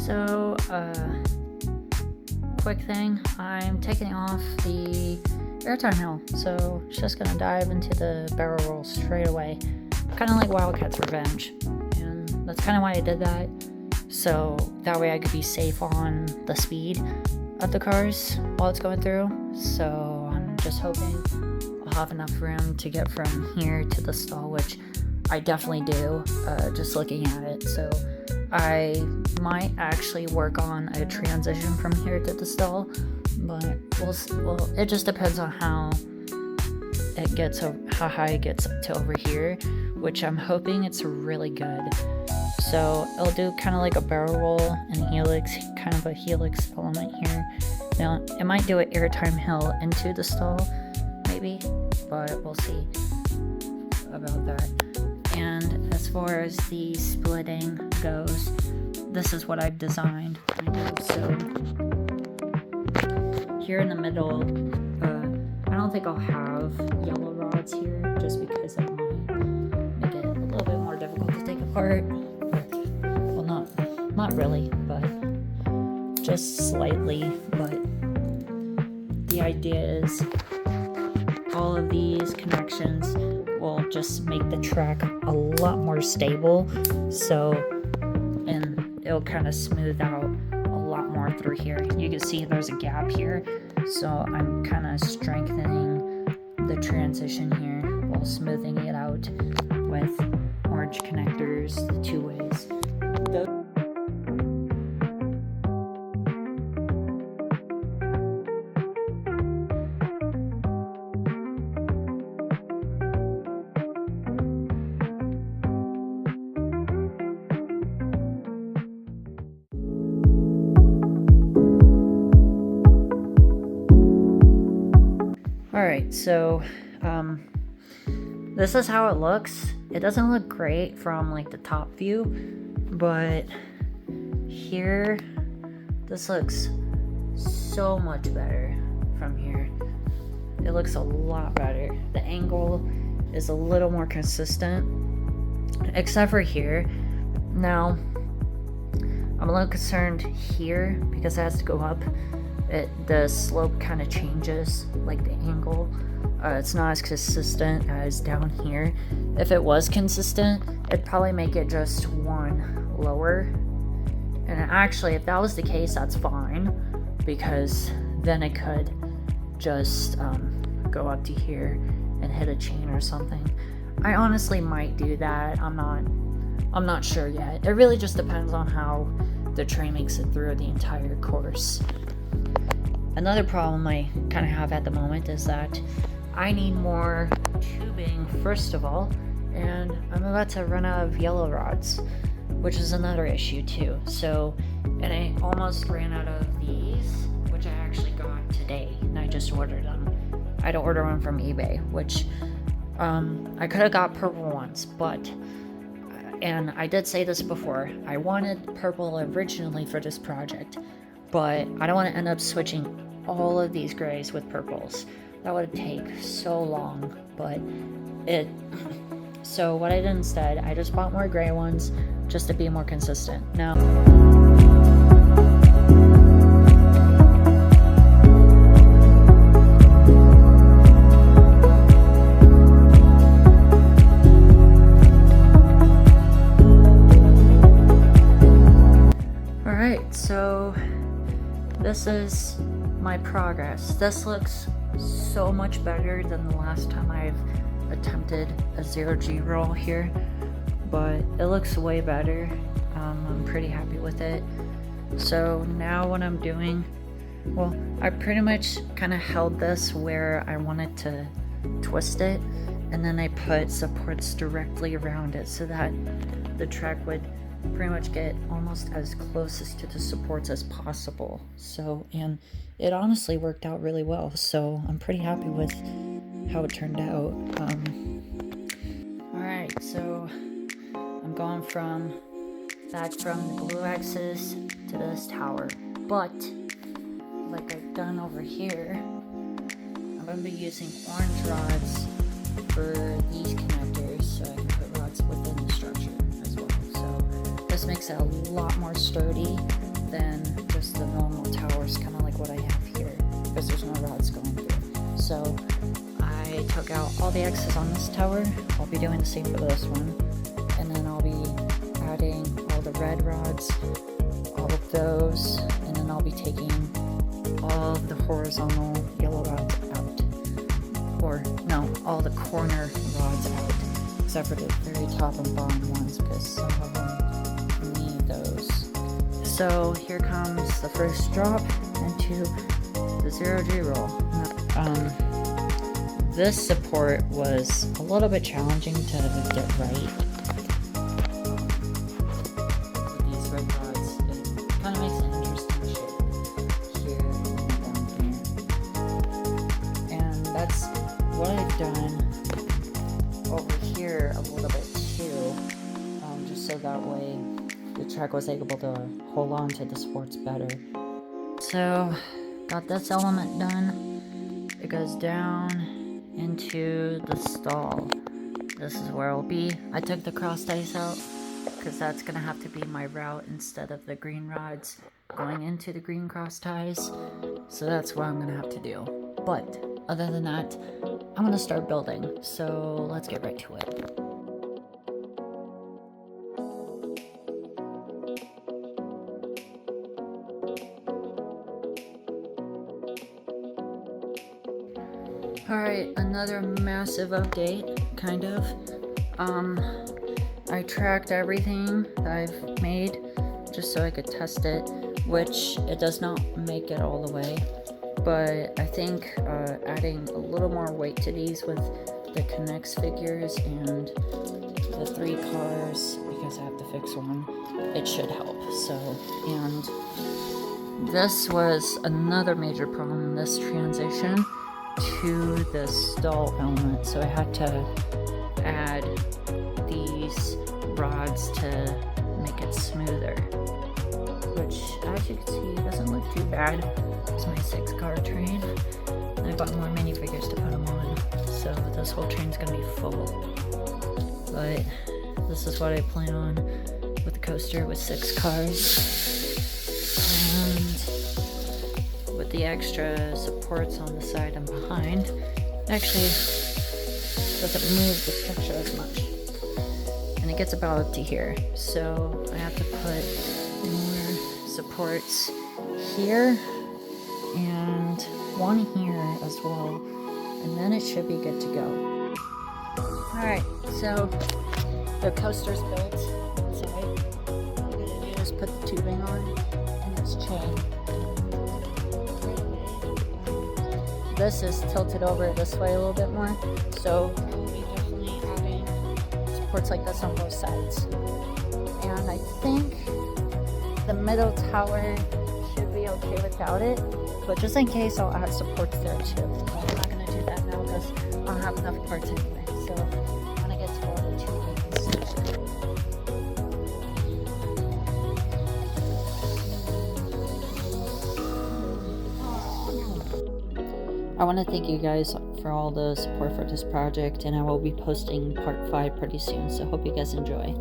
So, quick thing, I'm taking off the airtime hill, so it's just gonna dive into the barrel roll straight away, kind of like Wildcat's Revenge, and that's kind of why I did that, so that way I could be safe on the speed of the cars while it's going through. So I'm just hoping I'll have enough room to get from here to the stall, which I definitely do, just looking at it. So I might actually work on a transition from here to the stall, but it just depends on how high it gets to over here, which I'm hoping it's really good. So it'll do kind of like a barrel roll and helix, kind of a helix element here. Now it might do an airtime hill into the stall, maybe, but we'll see about that. And as far as the splitting goes, this is what I've designed. So here in the middle, I don't think I'll have yellow rods here, just because it might make it a little bit more difficult to take apart. Well, not really, but just slightly. But the idea is all of these connections will just make the track a lot more stable, and it'll kind of smooth out a lot more through here. You can see there's a gap here, so I'm kind of strengthening the transition here while smoothing it out with orange connectors the two ways. Alright, so this is how it looks. It doesn't look great from like the top view, but here, this looks so much better from here. It looks a lot better. The angle is a little more consistent, except for here. Now, I'm a little concerned here because it has to go up. The slope kind of changes, like the angle. It's not as consistent as down here. If it was consistent, it'd probably make it just one lower. And actually, if that was the case, that's fine, because then it could just go up to here and hit a chain or something. I honestly might do that. I'm not sure yet. It really just depends on how the train makes it through the entire course. Another problem I kind of have at the moment is that I need more tubing, first of all, and I'm about to run out of yellow rods, which is another issue too. So, and I almost ran out of these, which I actually got today, and I just ordered them. I had to order one from eBay, which I could have got purple ones, but, and I did say this before, I wanted purple originally for this project, but I don't want to end up switching all of these grays with purples. That would take so long, so what I did instead, I just bought more gray ones just to be more consistent. Now, alright, so this is my progress. This looks so much better than the last time I've attempted a 0G roll here, but it looks way better. I'm pretty happy with it. So now what I'm doing, well, I pretty much kind of held this where I wanted to twist it, and then I put supports directly around it so that the track would pretty much get almost as close as to the supports as possible. So, and it honestly worked out really well, so I'm pretty happy with how it turned out. Alright, so I'm going back from the blue axis to this tower, but like I've done over here, I'm going to be using orange rods for these connectors so I can put rods within the structure as well. So this makes it a lot more sturdy took out all the X's on this tower. I'll be doing the same for this one. And then I'll be adding all the red rods, all of those, and then I'll be taking all of the horizontal yellow rods out. Or, no, all the corner rods out, except for the very top and bottom ones, because some of them need those. So here comes the first drop into the 0G roll. This support was a little bit challenging to get right. With these red rods, it kind of makes an interesting shape here and down here. And that's what I've done over here a little bit too, just so that way the track was able to hold on to the supports better. So, got this element done. It goes down into the stall. This is where it'll be. I took the cross ties out because that's gonna have to be my route instead of the green rods going into the green cross ties. So that's what I'm gonna have to do. But other than that, I'm gonna start building. So let's get right to it. Alright, another massive update, kind of. I tracked everything that I've made just so I could test it, which it does not make it all the way. But I think adding a little more weight to these with the K'NEX figures and the 3 cars, because I have to fix one, it should help. So, and this was another major problem, this transition to the stall element, so I had to add these rods to make it smoother, which as you can see doesn't look too bad. It's my 6-car train, and I bought more minifigures to put them on, so this whole train's gonna be full. But this is what I plan on with the coaster with 6 cars. With the extra supports on the side and behind, actually doesn't move the structure as much, and it gets about up to here, so I have to put more supports here and one here as well, and then it should be good to go. Alright, so the coaster's built inside. What I'm gonna do is put the tubing on and this chain. This is tilted over this way a little bit more, so we'll be definitely adding supports like this on both sides. And I think the middle tower should be okay without it, but just in case I'll add supports there too. But I'm not going to do that now because I don't have enough parts anyway, so I'm going to get to all the tubing stuff. I want to thank you guys for all the support for this project, and I will be posting part 5 pretty soon, so hope you guys enjoy.